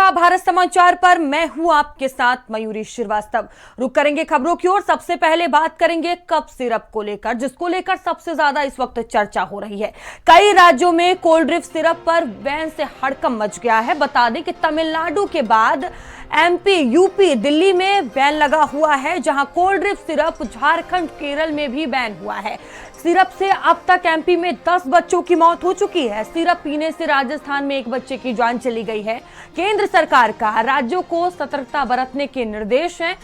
नमस्कार भारत समाचार पर मैं हूं आपके साथ मयूरी श्रीवास्तव। रुक करेंगे खबरों की ओर। सबसे पहले बात करेंगे कफ सिरप को लेकर, जिसको लेकर सबसे ज्यादा इस वक्त चर्चा हो रही है। कई राज्यों में कोल्ड ड्रिंक सिरप पर बैन से हड़कंप मच गया है। बता दें कि तमिलनाडु के बाद एमपी, यूपी, दिल्ली में बैन लगा हुआ है, जहां cold drink syrup Jharkhand, Kerala में भी बैन हुआ है। सिरप से अब तक एमपी में 10 बच्चों की मौत हो चुकी है। सिरप पीने से राजस्थान में एक बच्चे की जान चली गई है। केंद्र सरकार का राज्यों को सतर्कता बरतने के निर्देश हैं।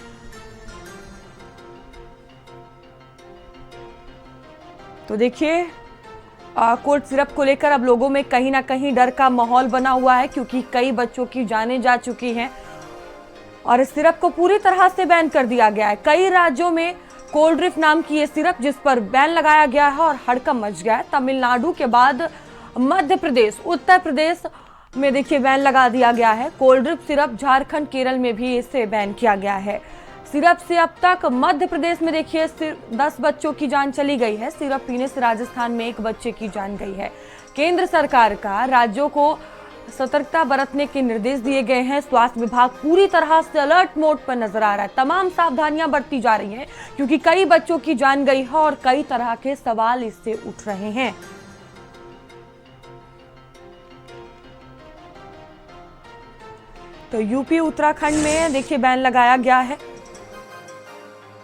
तो देखिए, कोल्ड सिरप को लेकर अब लोगों में कहीं ना कहीं डर का माहौल बना हुआ है, क्योंकि कई बच्चों की जानें जा चुकी हैं और इस सिरप को पूरी तरह से बैन कर दिया गया है। कई राज्यों में कोल्ड ड्रिंक नाम की ये सिरप जिस पर बैन लगाया गया है और हड़कंप मच गया है। तमिलनाडु के बाद मध्य प्रदेश, उत्तर प्रदेश में देखिए बैन लगा दिया गया है। Cold drink syrup Jharkhand, Kerala में भी इसे बैन किया गया है। सिरप से अब तक मध्य प्रदेश में देखिए 10 बच्चों की जान चली गई है। सिरप पीने से राजस्थान में एक बच्चे की जान गई है। केंद्र सरकार का राज्यों को सतर्कता बरतने के निर्देश दिए गए हैं। स्वास्थ्य विभाग पूरी तरह से अलर्ट मोड पर नजर आ रहा है। तमाम सावधानियां बरती जा रही हैं, क्योंकि कई बच्चों की जान गई है और कई तरह के सवाल इससे उठ रहे हैं। तो यूपी, उत्तराखंड में देखिए बैन लगाया गया है।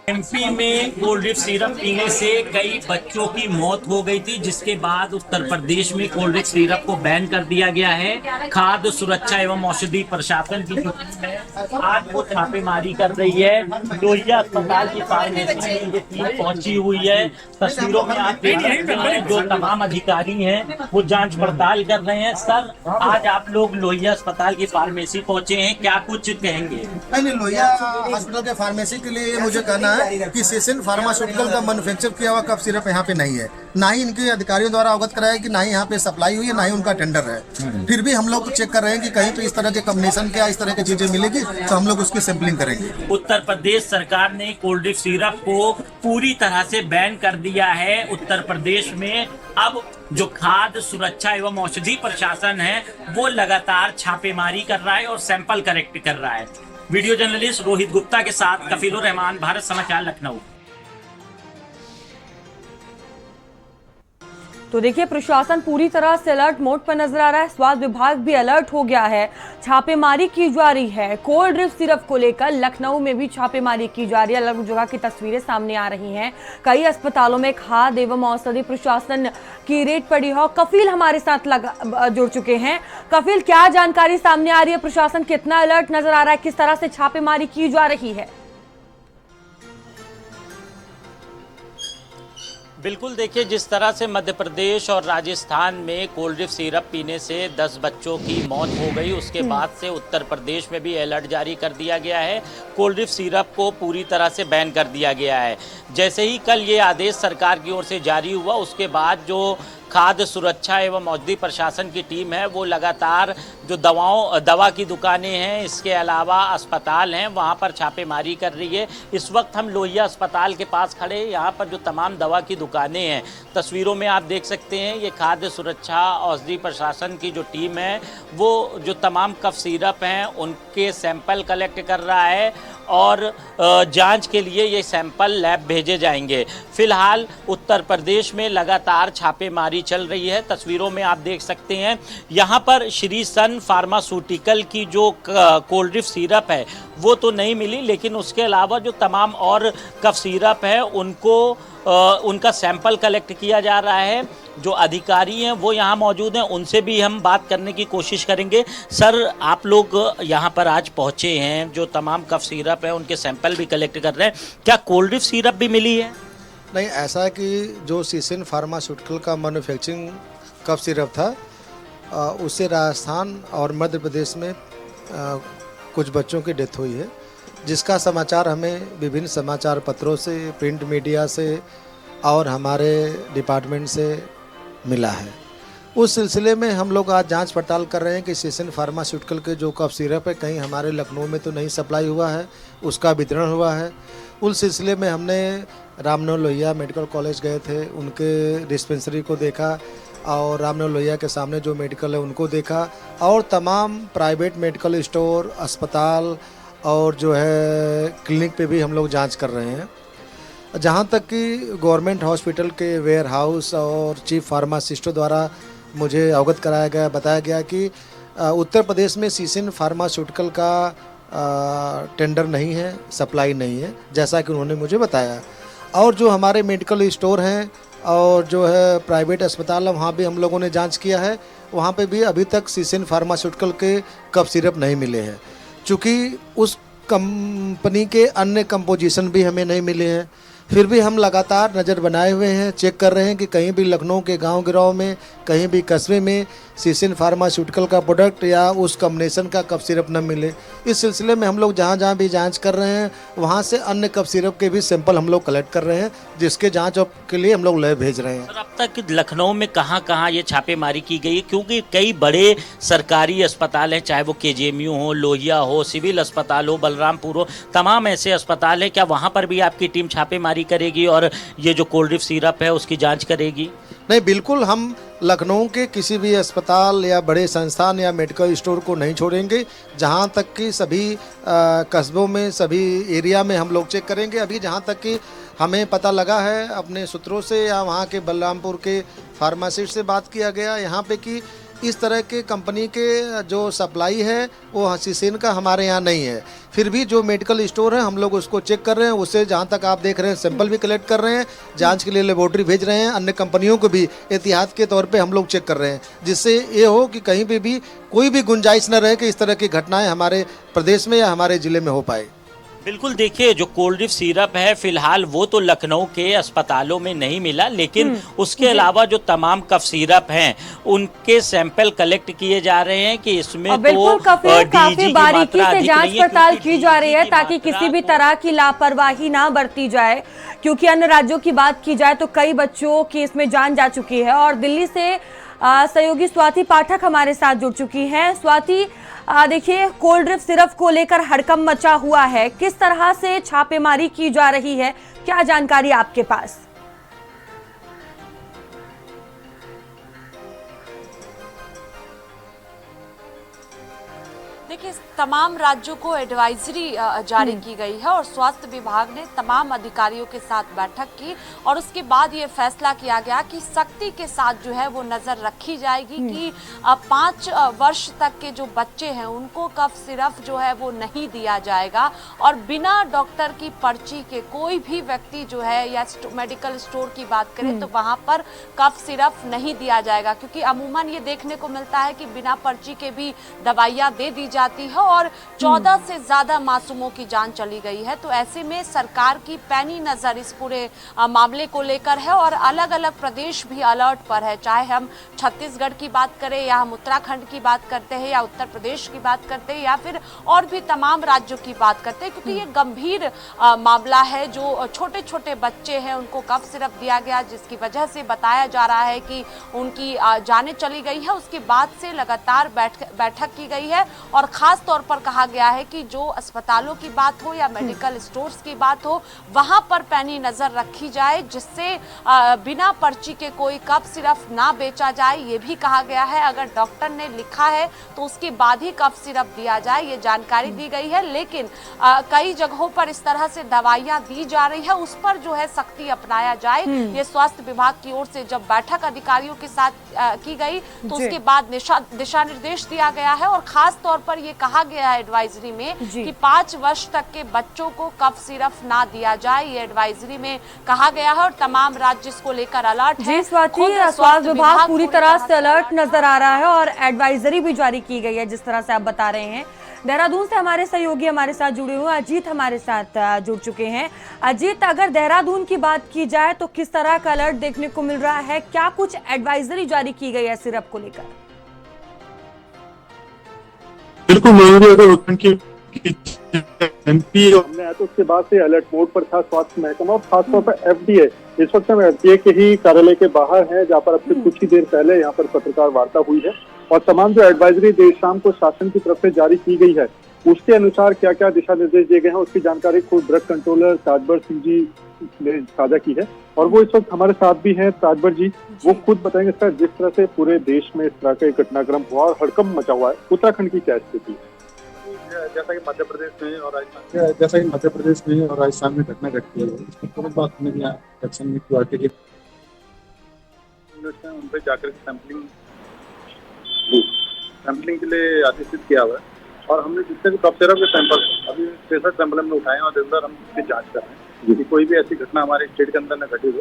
एमपी में कोल्ड ड्रिंक सिरप पीने से कई बच्चों की मौत हो गई थी, जिसके बाद उत्तर प्रदेश में कोल्ड ड्रिंक सिरप को बैन कर दिया गया है। खाद्य सुरक्षा एवं औषधि प्रशासन की जो टीम है आज वो छापेमारी कर रही है। लोहिया अस्पताल की फार्मेसी में ये टीम पहुंची हुई है। तस्वीरों में आप देख सकते हैं जो तमाम अधिकारी हैं वो जांच पड़ताल कर रहे हैं। सर, आज आप लोग लोहिया अस्पताल की फार्मेसी पहुंचे हैं, क्या कुछ कहेंगे? नहीं, लोहिया हॉस्पिटल के फार्मेसी के लिए मुझे कहना है कि सीसिन फार्मास्यूटिकल का मैन्युफैक्चर किया हुआ कफ सिरप यहाँ पे नहीं है। ना ही इनके अधिकारियों द्वारा अवगत कराया कि ना ही यहाँ पे सप्लाई हुई है, ना ही उनका टेंडर है। फिर भी हम लोग चेक कर रहे हैं कि कहीं पे इस तरह के कॉम्बिनेशन क्या इस तरह की चीजें मिलेगी, तो हम लोग उसकी सैंपलिंग करेंगे। उत्तर प्रदेश सरकार ने कोल्ड ड्रिंक सिरप को पूरी तरह से बैन कर दिया है। उत्तर प्रदेश में अब जो खाद्य सुरक्षा एवं औषधि प्रशासन है वो लगातार छापेमारी कर रहा है और सैंपल कलेक्ट कर रहा है। वीडियो जर्नलिस्ट रोहित गुप्ता के साथ कफीलुर रहमान, भारत समाचार, लखनऊ। तो देखिए, प्रशासन पूरी तरह से अलर्ट मोड पर नजर आ रहा है। स्वास्थ्य विभाग भी अलर्ट हो गया है। छापेमारी की जा रही है। कोल्ड ड्रिंक सिरप को लेकर लखनऊ में भी छापेमारी की जा रही है। अलग जगह की तस्वीरें सामने आ रही हैं। कई अस्पतालों में खाद्य एवं औषधि प्रशासन की रेड पड़ी है। कफील हमारे साथ जुड़ चुके हैं। कफील, क्या जानकारी सामने आ रही है? प्रशासन कितना अलर्ट नजर आ रहा है? किस तरह से छापेमारी की जा रही है? बिल्कुल, देखिए जिस तरह से मध्य प्रदेश और राजस्थान में कोल्ड ड्रिंक सिरप पीने से 10 बच्चों की मौत हो गई, उसके बाद से उत्तर प्रदेश में भी अलर्ट जारी कर दिया गया है। कोल्ड ड्रिंक सिरप को पूरी तरह से बैन कर दिया गया है। जैसे ही कल ये आदेश सरकार की ओर से जारी हुआ, उसके बाद जो खाद्य सुरक्षा एवं औषधि प्रशासन की टीम है वो लगातार जो दवा की दुकानें हैं, इसके अलावा अस्पताल हैं, वहाँ पर छापेमारी कर रही है। इस वक्त हम लोहिया अस्पताल के पास खड़े हैं। यहाँ पर जो तमाम दवा की दुकानें हैं, तस्वीरों में आप देख सकते हैं, ये खाद्य सुरक्षा औषधि प्रशासन की जो टीम है वो जो तमाम कफ सिरप हैं उनके सैंपल कलेक्ट कर रहा है और जांच के लिए ये सैंपल लैब भेजे जाएंगे। फिलहाल उत्तर प्रदेश में लगातार छापेमारी चल रही है। तस्वीरों में आप देख सकते हैं, यहाँ पर श्री सन फार्मास्यूटिकल की जो कोल्ड ड्रिंक सिरप है वो तो नहीं मिली, लेकिन उसके अलावा जो तमाम और कफ सिरप है उनका सैंपल कलेक्ट किया जा रहा है। जो अधिकारी हैं वो यहाँ मौजूद हैं, उनसे भी हम बात करने की कोशिश करेंगे। सर, आप लोग यहाँ पर आज पहुँचे हैं, जो तमाम कफ सिरप है उनके सैंपल भी कलेक्ट कर रहे हैं, क्या कोल्ड ड्रिंक सिरप भी मिली है? नहीं, ऐसा है कि जो सीसिन फार्मास्यूटिकल का मैन्युफैक्चरिंग कफ सिरप था, उससे राजस्थान और मध्य प्रदेश में कुछ बच्चों की डेथ हुई है, जिसका समाचार हमें विभिन्न समाचार पत्रों से, प्रिंट मीडिया से और हमारे डिपार्टमेंट से मिला है। उस सिलसिले में हम लोग आज जांच पड़ताल कर रहे हैं कि सीसिन फार्मास्यूटिकल के जो कफ सिरप है कहीं हमारे लखनऊ में तो नहीं सप्लाई हुआ है, उसका वितरण हुआ है। उस सिलसिले में हमने रामनगर लोहिया मेडिकल कॉलेज गए थे, उनके डिस्पेंसरी को देखा और रामनगर लोहिया के सामने जो मेडिकल है उनको देखा, और तमाम प्राइवेट मेडिकल स्टोर, अस्पताल और जो है क्लिनिक पे भी हम लोग जांच कर रहे हैं। जहां तक कि गवर्नमेंट हॉस्पिटल के वेयर हाउस और चीफ फार्मासिस्टों द्वारा मुझे अवगत कराया गया, बताया गया कि उत्तर प्रदेश में सीसिन फार्मास्यूटिकल का टेंडर नहीं है, सप्लाई नहीं है, जैसा कि उन्होंने मुझे बताया। और जो हमारे मेडिकल स्टोर हैं और जो है प्राइवेट अस्पताल है, वहाँ भी हम लोगों ने जांच किया है, वहाँ पे भी अभी तक सीसिन फार्मास्यूटिकल के कफ सिरप नहीं मिले हैं। चूँकि उस कंपनी के अन्य कंपोजिशन भी हमें नहीं मिले हैं, फिर भी हम लगातार नज़र बनाए हुए हैं, चेक कर रहे हैं कि कहीं भी लखनऊ के गांव गिराव में, कहीं भी कस्बे में सीसिन फार्मास्यूटिकल का प्रोडक्ट या उस कॉम्बिनेशन का कफ सिरप न मिले। इस सिलसिले में हम लोग जहां जहां भी जांच कर रहे हैं, वहां से अन्य कफ सिरप के भी सैंपल हम लोग कलेक्ट कर रहे हैं, जिसके जांच के लिए हम लोग लैब भेज रहे हैं। सर, अब तक लखनऊ में कहां-कहां ये छापेमारी की गई है? क्योंकि कई बड़े सरकारी अस्पताल हैं, चाहे वो केजीएमयू हो, लोहिया हो, सिविल अस्पताल हो, बलरामपुर हो, तमाम ऐसे अस्पताल हैं। क्या वहाँ पर भी आपकी टीम छापेमारी करेगी और ये जो कोल्ड सिरप है उसकी जाँच करेगी? नहीं, बिल्कुल हम लखनऊ के किसी भी अस्पताल या बड़े संस्थान या मेडिकल स्टोर को नहीं छोड़ेंगे। जहां तक कि सभी कस्बों में, सभी एरिया में हम लोग चेक करेंगे। अभी जहां तक कि हमें पता लगा है अपने सूत्रों से या वहां के बलरामपुर के फार्मासिस्ट से बात किया गया यहाँ पे कि इस तरह के कंपनी के जो सप्लाई है वो सीसिन का हमारे यहाँ नहीं है। फिर भी जो मेडिकल स्टोर है हम लोग उसको चेक कर रहे हैं, उससे जहाँ तक आप देख रहे हैं सैंपल भी कलेक्ट कर रहे हैं, जांच के लिए लेबोरेटरी भेज रहे हैं, अन्य कंपनियों को भी एहतियात के तौर पे हम लोग चेक कर रहे हैं, जिससे ये हो कि कहीं पे भी कोई भी गुंजाइश न रहे कि इस तरह की घटनाएं हमारे प्रदेश में या हमारे जिले में हो पाए। बिल्कुल, देखिए जो कोल्ड सिरप है फिलहाल वो तो लखनऊ के अस्पतालों में नहीं मिला, लेकिन उसके अलावा जो तमाम कफ सिरप हैं उनके सैंपल कलेक्ट किए जा रहे हैं कि इसमें बिल्कुल काफी बारीकी से जांच पड़ताल की जा रही है ताकि किसी भी तरह की लापरवाही ना बरती जाए। क्योंकि अन्य राज्यों की बात की जाए तो कई बच्चों की इसमें जान जा चुकी है। और दिल्ली से सहयोगी स्वाति पाठक हमारे साथ जुड़ चुकी हैं। स्वाति, देखिए कोल्ड ड्रिप सिरप को लेकर हड़कंप मचा हुआ है, किस तरह से छापेमारी की जा रही है, क्या जानकारी आपके पास? देखिए, तमाम राज्यों को एडवाइजरी जारी की गई है और स्वास्थ्य विभाग ने तमाम अधिकारियों के साथ बैठक की और उसके बाद ये फैसला किया गया कि सख्ती के साथ जो है वो नज़र रखी जाएगी कि 5 वर्ष तक के जो बच्चे हैं उनको कफ सिरप जो है वो नहीं दिया जाएगा और बिना डॉक्टर की पर्ची के कोई भी व्यक्ति जो है या मेडिकल स्टोर की बात करें तो वहाँ पर कफ सिरप नहीं दिया जाएगा। क्योंकि अमूमन ये देखने को मिलता है कि बिना पर्ची के भी दवाइयाँ दे दी जाती है और 14 से ज्यादा मासूमों की जान चली गई है। तो ऐसे में सरकार की पैनी नजर इस पूरे मामले को लेकर है और अलग अलग प्रदेश भी अलर्ट पर है। चाहे हम छत्तीसगढ़ की बात करें या हम उत्तराखंड की बात करते हैं या उत्तर प्रदेश की बात करते हैं या फिर और भी तमाम राज्यों की बात करते हैं, क्योंकि ये गंभीर मामला है। जो छोटे छोटे बच्चे हैं उनको कफ सिरप दिया गया जिसकी वजह से बताया जा रहा है कि उनकी जानें चली गई है। उसके बाद से लगातार बैठक की गई है और खास तौर पर कहा गया है कि जो अस्पतालों की बात हो या मेडिकल स्टोर्स की बात हो वहां पर पैनी नजर रखी जाए, जिससे बिना पर्ची के कोई कफ सिरप ना बेचा जाए। ये भी कहा गया है अगर डॉक्टर ने लिखा है तो उसके बाद ही कफ सिरप दिया जाए, ये जानकारी दी गई है। लेकिन कई जगहों पर इस तरह से दवाइयां दी जा रही है, उस पर जो है सख्ती अपनाया जाए। ये स्वास्थ्य विभाग की ओर से जब बैठक अधिकारियों के साथ की गई तो उसके बाद दिशा निर्देश दिया गया है और खास तौर पर ये कहा गया है एडवाइजरी में कि 5 वर्ष तक के बच्चों को कफ सिरप ना दिया जाए। ये एडवाइजरी में कहा गया है और तमाम राज्य इसको लेकर अलर्ट है। जी स्वाति, स्वास्थ्य विभाग पूरी तरह से अलर्ट नजर आ रहा है और एडवाइजरी भी जारी की गई है जिस तरह से आप बता रहे हैं। देहरादून से हमारे सहयोगी हमारे साथ जुड़े हुए अजीत हमारे साथ जुड़ चुके हैं। अजीत, अगर देहरादून की बात की जाए तो किस तरह का अलर्ट देखने को मिल रहा है, क्या कुछ एडवाइजरी जारी की गई है सिरप को लेकर? बिल्कुल मयूरी, अगर उत्तराखंड की एमपी हमने आया तो उसके बाद से अलर्ट मोड पर था स्वास्थ्य महकमा और खासतौर पर एफडीए। इस वक्त हम एफडीए के ही कार्यालय के बाहर हैं जहाँ पर अब से कुछ ही देर पहले यहाँ पर पत्रकार वार्ता हुई है और तमाम जो एडवाइजरी देर शाम को शासन की तरफ से जारी की गई है उसके अनुसार क्या क्या दिशा निर्देश दिए गए हैं उसकी जानकारी खुद ड्रग कंट्रोलर ताजबर सिंह जी ने साझा की है और वो इस वक्त हमारे साथ भी हैं ताजबर जी। वो खुद बताएंगे सर, जिस तरह से पूरे देश में इस तरह का एक घटनाक्रम हुआ और हड़कंप मचा हुआ है, उत्तराखंड की क्या स्थिति है? जैसा कि मध्य प्रदेश में और राजस्थान में घटना घटती है, इसकी तुरंत बात हमने यहाँ एक्शन में क्यूआरटी के उन पर जाकर सैंपलिंग के लिए आदेशित किया हुआ है और हमने जितने भी कफ सिरप के सैंपल अभी 63 सैंपल हमने उठाए हैं और रेगुलर हम इसकी जांच कर रहे हैं कि कोई भी ऐसी घटना हमारे स्टेट के अंदर न घटी हो,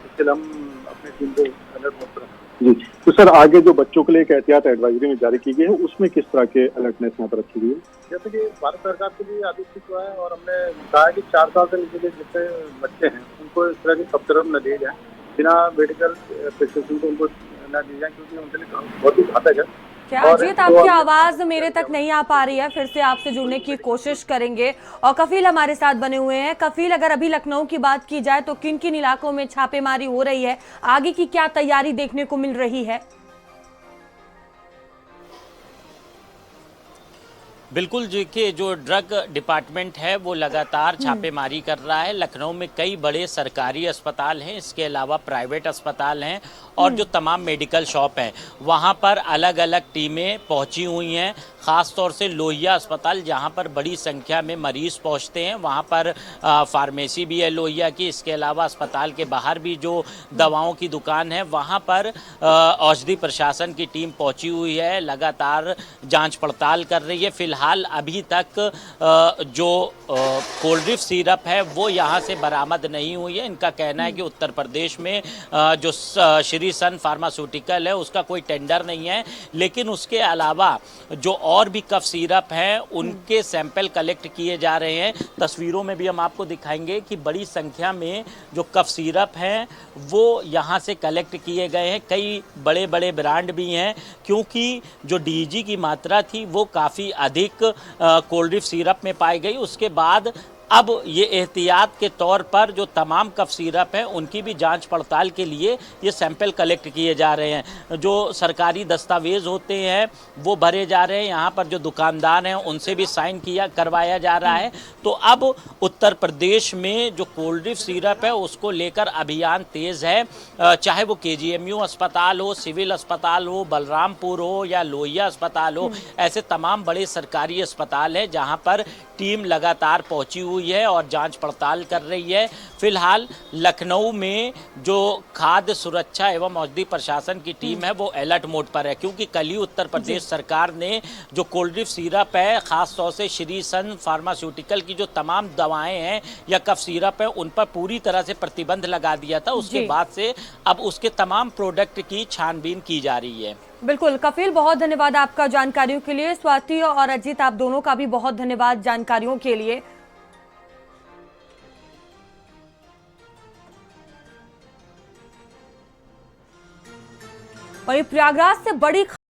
इसके लिए हम अपनी टीम को अलर्ट कर रहे हैं। जी, तो सर आगे जो बच्चों के लिए एक एहतियात एडवाइजरी में जारी की गई है, उसमें किस तरह के अलर्टनेस यहाँ पर रखी गई है? जैसे कि भारत सरकार के लिए आदेशित हुआ है और हमने कहा है कि 4 साल से नीचे के जितने बच्चे हैं उनको इस तरह की कफ सिरप न दिए जाए, बिना मेडिकल प्रिस्क्रिप्शन को उनको न दी जाए, क्योंकि उनके लिए बहुत ही घातक है। क्या अजीत, आपकी आवाज मेरे तक नहीं आ पा रही है, फिर से आपसे जुड़ने की कोशिश करेंगे। और कफील हमारे साथ बने हुए हैं। कफील, अगर अभी लखनऊ की बात की जाए तो किन किन इलाकों में छापेमारी हो रही है, आगे की क्या तैयारी देखने को मिल रही है? बिल्कुल जी, कि जो ड्रग डिपार्टमेंट है वो लगातार छापेमारी कर रहा है। लखनऊ में कई बड़े सरकारी अस्पताल हैं, इसके अलावा प्राइवेट अस्पताल हैं और जो तमाम मेडिकल शॉप हैं वहाँ पर अलग अलग टीमें पहुँची हुई हैं। ख़ास तौर से लोहिया अस्पताल, जहाँ पर बड़ी संख्या में मरीज़ पहुँचते हैं, वहाँ पर फार्मेसी भी है लोहिया की। इसके अलावा अस्पताल के बाहर भी जो दवाओं की दुकान है वहाँ पर औषधि प्रशासन की टीम पहुँची हुई है, लगातार जांच पड़ताल कर रही है। फिलहाल अभी तक जो कोल्ड ड्रिंक सिरप है वो यहाँ से बरामद नहीं हुई है। इनका कहना है कि उत्तर प्रदेश में जो श्री सन फार्मास्यूटिकल है उसका कोई टेंडर नहीं है, लेकिन उसके अलावा जो और भी कफ सिरप हैं उनके सैंपल कलेक्ट किए जा रहे हैं। तस्वीरों में भी हम आपको दिखाएंगे कि बड़ी संख्या में जो कफ सिरप हैं वो यहाँ से कलेक्ट किए गए हैं। कई बड़े बड़े ब्रांड भी हैं, क्योंकि जो डीजी की मात्रा थी वो काफ़ी अधिक कोल्ड ड्रिंक सिरप में पाई गई। उसके बाद अब ये एहतियात के तौर पर जो तमाम कफ सिरप हैं उनकी भी जांच पड़ताल के लिए ये सैंपल कलेक्ट किए जा रहे हैं। जो सरकारी दस्तावेज होते हैं वो भरे जा रहे हैं, यहाँ पर जो दुकानदार हैं उनसे भी साइन करवाया जा रहा है। तो अब उत्तर प्रदेश में जो कोल्ड ड्रिंक सिरप है उसको लेकर अभियान तेज़ है। चाहे वो केजीएमयू अस्पताल हो, सिविल अस्पताल हो, बलरामपुर हो या लोहिया अस्पताल हो, ऐसे तमाम बड़े सरकारी अस्पताल हैं जहाँ पर टीम लगातार पहुँची हुई है और जांच पड़ताल कर रही है। फिलहाल लखनऊ में जो खाद्य सुरक्षा एवं औषधि प्रशासन की टीम है वो अलर्ट मोड पर है, क्योंकि कल ही उत्तर प्रदेश सरकार ने जो कोल्ड ड्रिंक सिरप है, खास तौर से श्री सन फार्मास्यूटिकल की जो तमाम दवाएं हैं या कफ सिरप है उन पर पूरी तरह से प्रतिबंध लगा दिया था। उसके बाद से अब उसके तमाम प्रोडक्ट की छानबीन की जा रही है। बिल्कुल कफील, बहुत धन्यवाद आपका जानकारियों के लिए। स्वाति और अजीत, आप दोनों का भी बहुत धन्यवाद जानकारियों के लिए। वहीं प्रयागराज से बड़ी